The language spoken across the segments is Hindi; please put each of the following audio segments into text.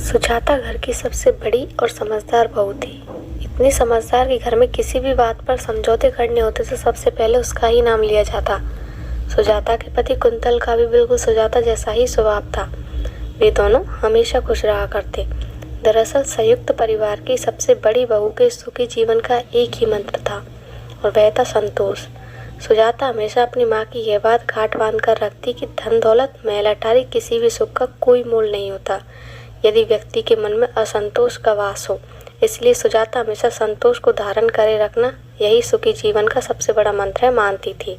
सुजाता घर की सबसे बड़ी और समझदार बहू थी। इतनी समझदार कि घर में किसी भी बात पर समझौते करने होते तो सबसे पहले उसका ही नाम लिया जाता। सुजाता के पति कुंतल का भी बिल्कुल सुजाता जैसा ही स्वभाव था। वे दोनों हमेशा खुश रहा करते। दरअसल संयुक्त परिवार की सबसे बड़ी बहू के सुखी जीवन का एक ही मंत्र था और वह था संतोष। सुजाता हमेशा अपनी माँ की यह बात गांठ बांध कर रखती कि धन दौलत महल अटारी किसी भी सुख का कोई मोल नहीं होता यदि व्यक्ति के मन में असंतोष का वास हो। इसलिए सुजाता हमेशा संतोष को धारण करे रखना यही सुखी जीवन का सबसे बड़ा मंत्र है मानती थी।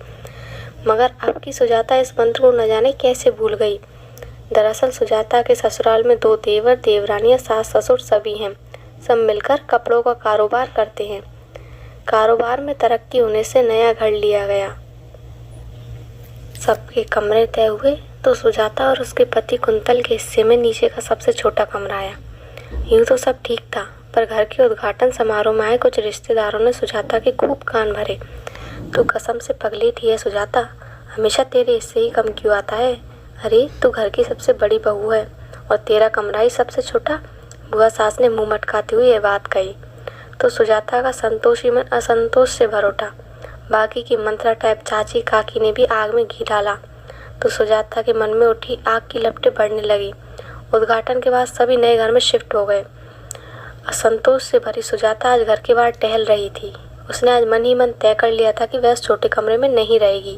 मगर अब की सुजाता इस मंत्र को न जाने कैसे भूल गई। दरअसल सुजाता के ससुराल में 2 देवर देवरानियां सास ससुर सभी हैं। सब मिलकर कपड़ों का कारोबार करते हैं। कारोबार में तरक्की होने से नया घर लिया गया। सबके कमरे तय हुए तो सुजाता और उसके पति कुंतल के हिस्से में नीचे का सबसे छोटा कमरा आया। यूँ तो सब ठीक था, पर घर के उद्घाटन समारोह में आए कुछ रिश्तेदारों ने सुजाता के खूब कान भरे। तू कसम से पगली थी है सुजाता, हमेशा तेरे हिस्से ही कम क्यों आता है? अरे तू घर की सबसे बड़ी बहू है और तेरा कमरा ही सबसे छोटा। बुआ सास ने मुंह मटकाती हुई यह बात कही तो सुजाता का संतोषी मन असंतोष से भर उठा। बाकी की मंत्रा टाइप चाची काकी ने भी आग में घी डाला तो सुजाता के मन में उठी आग की लपटें बढ़ने लगी। उद्घाटन के बाद सभी नए घर में शिफ्ट हो गए। असंतोष से भरी सुजाता आज घर के बाहर टहल रही थी। उसने आज मन ही मन तय कर लिया था कि वह उस छोटे कमरे में नहीं रहेगी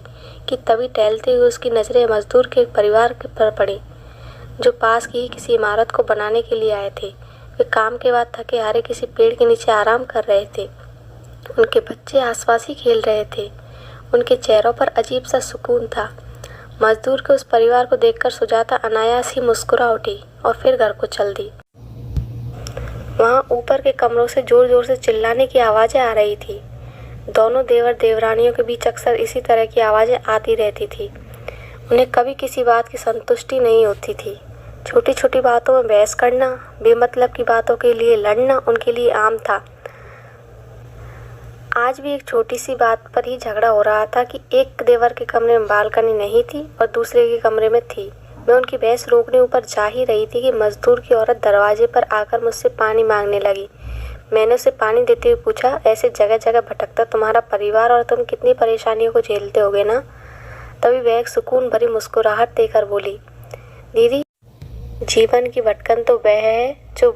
कि तभी टहलते हुए उसकी नज़रें मजदूर के एक परिवार पर पड़ी जो पास की किसी इमारत को बनाने के लिए आए थे। वे काम के बाद थके हारे किसी पेड़ के नीचे आराम कर रहे थे। उनके बच्चे आसपास ही खेल रहे थे। उनके चेहरों पर अजीब सा सुकून था। मजदूर के उस परिवार को देखकर सुजाता अनायास ही मुस्कुरा उठी और फिर घर को चल दी। वहाँ ऊपर के कमरों से जोर जोर से चिल्लाने की आवाज़ें आ रही थी। दोनों देवर देवरानियों के बीच अक्सर इसी तरह की आवाज़ें आती रहती थी। उन्हें कभी किसी बात की संतुष्टि नहीं होती थी। छोटी छोटी बातों में बहस करना, बेमतलब की बातों के लिए लड़ना उनके लिए आम था। आज भी एक छोटी सी बात पर ही झगड़ा हो रहा था कि एक देवर के कमरे में बालकनी नहीं थी और दूसरे के कमरे में थी। मैं उनकी बहस रोकने ऊपर जा ही रही थी कि मजदूर की औरत दरवाजे पर आकर मुझसे पानी मांगने लगी। मैंने उसे पानी देते हुए पूछा, ऐसे जगह जगह भटकता तुम्हारा परिवार और तुम कितनी परेशानियों को झेलते होगे ना? तभी वह एक सुकून भरी मुस्कुराहट देकर बोली, दीदी जीवन की भटकन तो वह है जो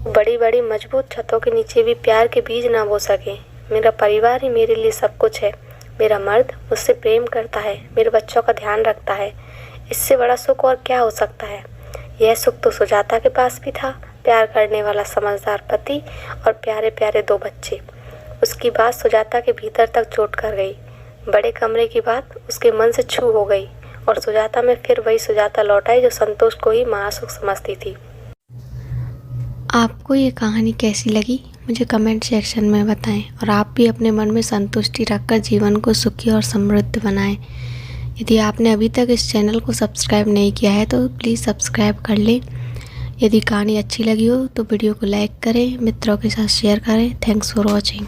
बड़ी बड़ी मजबूत छतों के नीचे भी प्यार के बीज ना बो सके। मेरा परिवार ही मेरे लिए सब कुछ है। मेरा मर्द मुझसे प्रेम करता है, मेरे बच्चों का ध्यान रखता है। इससे बड़ा सुख और क्या हो सकता है? यह सुख तो सुजाता के पास भी था, प्यार करने वाला समझदार पति और प्यारे प्यारे 2 बच्चे। उसकी बात सुजाता के भीतर तक चोट कर गई। बड़े कमरे की बात उसके मन से छू हो गई और सुजाता में फिर वही सुजाता लौट आई जो संतोष को ही महासुख समझती थी। आपको ये कहानी कैसी लगी मुझे कमेंट सेक्शन में बताएं और आप भी अपने मन में संतुष्टि रखकर जीवन को सुखी और समृद्ध बनाएं। यदि आपने अभी तक इस चैनल को सब्सक्राइब नहीं किया है तो प्लीज़ सब्सक्राइब कर लें। यदि कहानी अच्छी लगी हो तो वीडियो को लाइक करें, मित्रों के साथ शेयर करें। Thanks for watching.